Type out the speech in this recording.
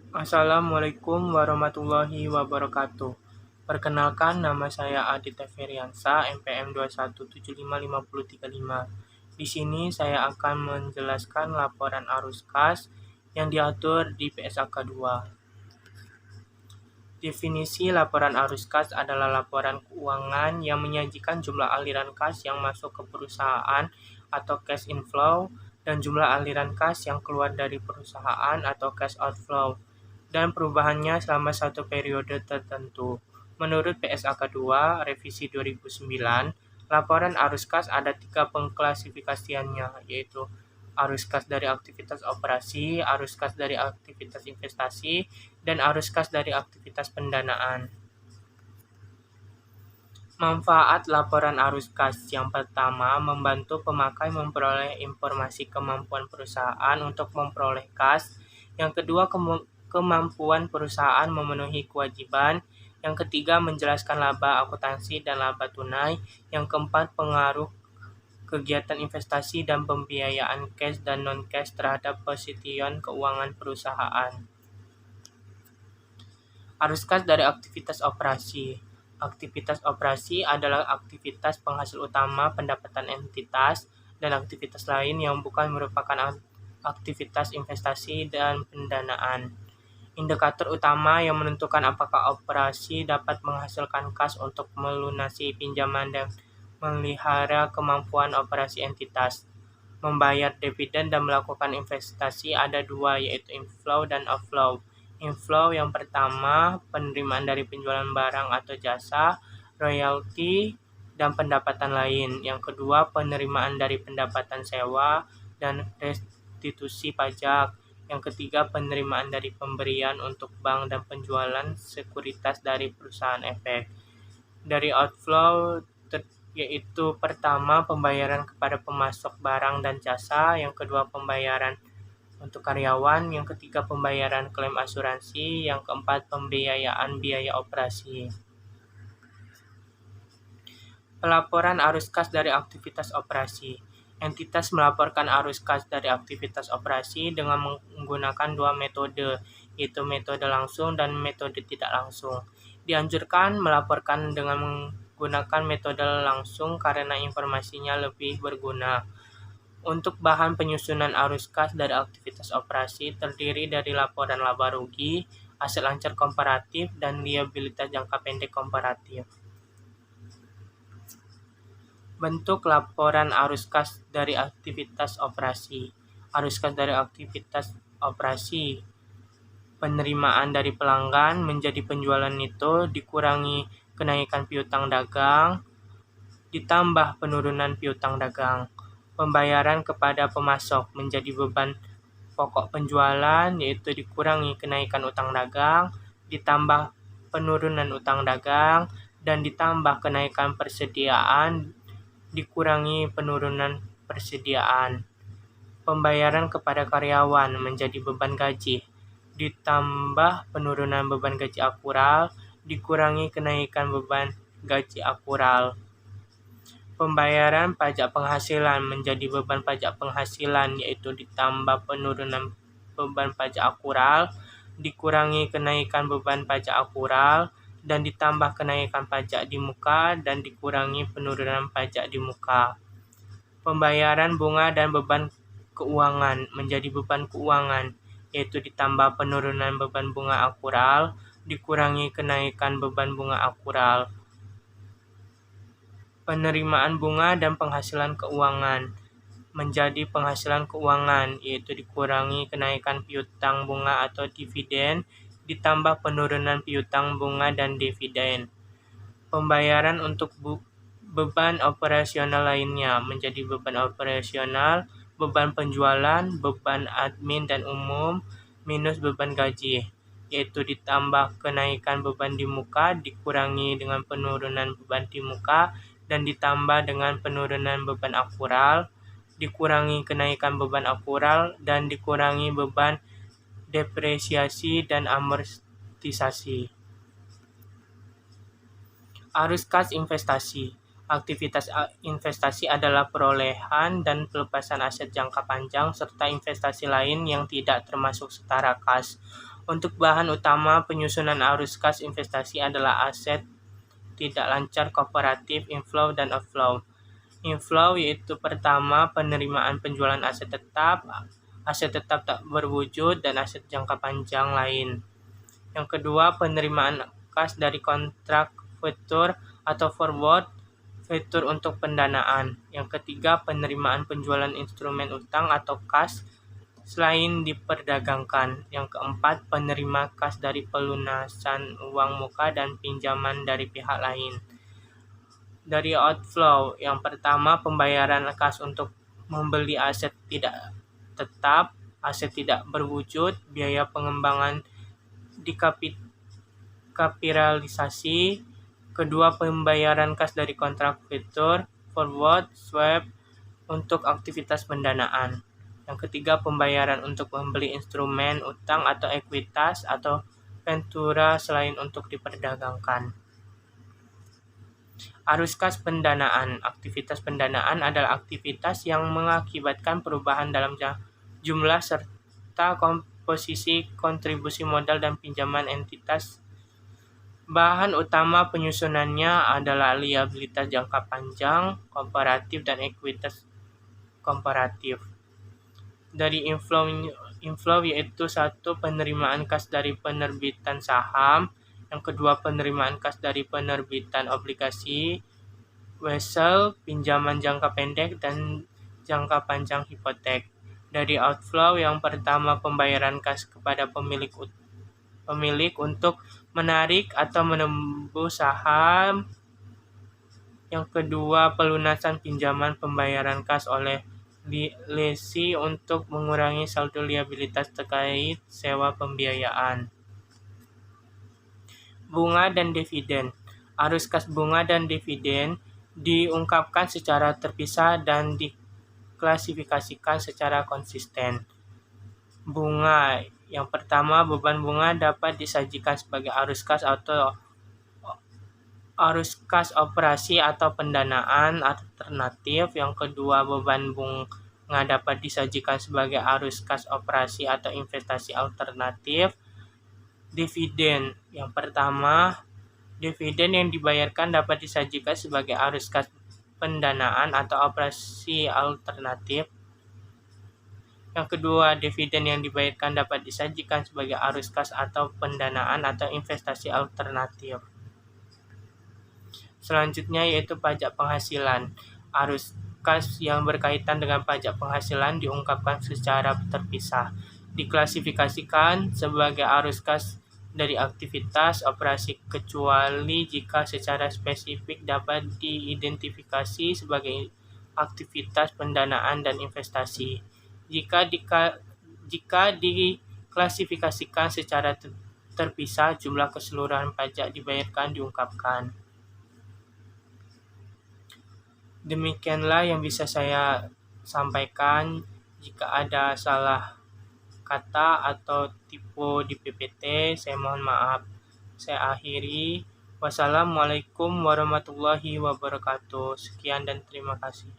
Assalamualaikum warahmatullahi wabarakatuh. Perkenalkan, nama saya Aditya Feriansa, NPM 2175535. Di sini saya akan menjelaskan laporan arus kas yang diatur di PSAK 2. Definisi laporan arus kas adalah laporan keuangan yang menyajikan jumlah aliran kas yang masuk ke perusahaan atau cash inflow dan jumlah aliran kas yang keluar dari perusahaan atau cash outflow dan perubahannya selama satu periode tertentu. Menurut PSAK 2 Revisi 2009, laporan arus kas ada 3 pengklasifikasiannya, yaitu arus kas dari aktivitas operasi, arus kas dari aktivitas investasi, dan arus kas dari aktivitas pendanaan. Manfaat laporan arus kas yang pertama, membantu pemakai memperoleh informasi kemampuan perusahaan untuk memperoleh kas. Yang kedua, kemampuan perusahaan memenuhi kewajiban. Yang ketiga, menjelaskan laba akuntansi dan laba tunai. Yang keempat, pengaruh kegiatan investasi dan pembiayaan cash dan non-cash terhadap posisi keuangan perusahaan. Arus kas dari aktivitas operasi. Aktivitas operasi adalah aktivitas penghasil utama pendapatan entitas dan aktivitas lain yang bukan merupakan aktivitas investasi dan pendanaan. Indikator utama yang menentukan apakah operasi dapat menghasilkan kas untuk melunasi pinjaman dan memelihara kemampuan operasi entitas. Membayar dividen dan melakukan investasi ada dua, yaitu inflow dan outflow. Inflow yang pertama, penerimaan dari penjualan barang atau jasa, royalti, dan pendapatan lain. Yang kedua, penerimaan dari pendapatan sewa dan restitusi pajak. Yang ketiga, penerimaan dari pemberian untuk bank dan penjualan sekuritas dari perusahaan efek. Dari outflow, yaitu pertama, pembayaran kepada pemasok barang dan jasa. Yang kedua, pembayaran untuk karyawan. Yang ketiga, pembayaran klaim asuransi. Yang keempat, pembiayaan biaya operasi. Pelaporan arus kas dari aktivitas operasi. Entitas melaporkan arus kas dari aktivitas operasi dengan menggunakan dua metode, yaitu metode langsung dan metode tidak langsung. Dianjurkan melaporkan dengan menggunakan metode langsung karena informasinya lebih berguna. Untuk bahan penyusunan arus kas dari aktivitas operasi terdiri dari laporan laba rugi, aset lancar komparatif, dan liabilitas jangka pendek komparatif. Bentuk laporan arus kas dari aktivitas operasi. Arus kas dari aktivitas operasi. Penerimaan dari pelanggan menjadi penjualan neto dikurangi kenaikan piutang dagang, ditambah penurunan piutang dagang. Pembayaran kepada pemasok menjadi beban pokok penjualan, yaitu dikurangi kenaikan utang dagang, ditambah penurunan utang dagang, dan ditambah kenaikan persediaan, dikurangi penurunan persediaan. Pembayaran kepada karyawan menjadi beban gaji, ditambah penurunan beban gaji akural, dikurangi kenaikan beban gaji akural. Pembayaran pajak penghasilan menjadi beban pajak penghasilan, yaitu ditambah penurunan beban pajak akural, dikurangi kenaikan beban pajak akural, dan ditambah kenaikan pajak di muka dan dikurangi penurunan pajak di muka. Pembayaran bunga dan beban keuangan menjadi beban keuangan, yaitu ditambah penurunan beban bunga akural, dikurangi kenaikan beban bunga akural. Penerimaan bunga dan penghasilan keuangan menjadi penghasilan keuangan, yaitu dikurangi kenaikan piutang bunga atau dividen, ditambah penurunan piutang bunga dan dividen. Pembayaran untuk beban operasional lainnya menjadi beban operasional, beban penjualan, beban admin dan umum, minus beban gaji, yaitu ditambah kenaikan beban di muka, dikurangi dengan penurunan beban di muka, dan ditambah dengan penurunan beban akural, dikurangi kenaikan beban akural, dan dikurangi beban depresiasi dan amortisasi. Arus kas investasi. Aktivitas investasi adalah perolehan dan pelepasan aset jangka panjang serta investasi lain yang tidak termasuk setara kas. Untuk bahan utama penyusunan arus kas investasi adalah aset tidak lancar kooperatif, inflow, dan outflow. Inflow yaitu pertama penerimaan penjualan aset tetap tak berwujud, dan aset jangka panjang lain. Yang kedua, penerimaan kas dari kontrak futur atau forward fitur untuk pendanaan. Yang ketiga, penerimaan penjualan instrumen utang atau kas selain diperdagangkan. Yang keempat, penerima kas dari pelunasan uang muka dan pinjaman dari pihak lain. Dari outflow, yang pertama pembayaran kas untuk membeli aset tidak tetap, aset tidak berwujud, biaya pengembangan dikapitalisasi. Kedua, pembayaran kas dari kontrak futur, forward, swap untuk aktivitas pendanaan. Yang ketiga, pembayaran untuk membeli instrumen utang atau ekuitas atau ventura selain untuk diperdagangkan. Arus kas pendanaan. Aktivitas pendanaan adalah aktivitas yang mengakibatkan perubahan dalam jumlah serta komposisi kontribusi modal dan pinjaman entitas. Bahan utama penyusunannya adalah liabilitas jangka panjang, komparatif, dan ekuitas komparatif. Dari inflow yaitu satu, penerimaan kas dari penerbitan saham. Yang kedua, penerimaan kas dari penerbitan obligasi, wesel, pinjaman jangka pendek, dan jangka panjang hipotek. Dari outflow, yang pertama pembayaran kas kepada pemilik untuk menarik atau menembus saham. Yang kedua, pelunasan pinjaman pembayaran kas oleh lesi untuk mengurangi saldo liabilitas terkait sewa pembiayaan. Bunga dan dividen. Arus kas bunga dan dividen diungkapkan secara terpisah dan diklasifikasikan secara konsisten. Bunga, yang pertama, beban bunga dapat disajikan sebagai arus kas atau arus kas operasi atau pendanaan alternatif. Yang kedua, beban bunga dapat disajikan sebagai arus kas operasi atau investasi alternatif. Dividen, yang pertama, dividen yang dibayarkan dapat disajikan sebagai arus kas pendanaan atau operasi alternatif. Yang kedua, dividen yang dibayarkan dapat disajikan sebagai arus kas atau pendanaan atau investasi alternatif. Selanjutnya yaitu pajak penghasilan. Arus kas yang berkaitan dengan pajak penghasilan diungkapkan secara terpisah. Diklasifikasikan sebagai arus kas dari aktivitas operasi kecuali jika secara spesifik dapat diidentifikasi sebagai aktivitas pendanaan dan investasi. Jika diklasifikasikan secara terpisah, jumlah keseluruhan pajak dibayarkan diungkapkan. Demikianlah yang bisa saya sampaikan. Jika ada salah kata atau tipe di PPT, saya mohon maaf. Saya akhiri. Wassalamualaikum warahmatullahi wabarakatuh. Sekian dan terima kasih.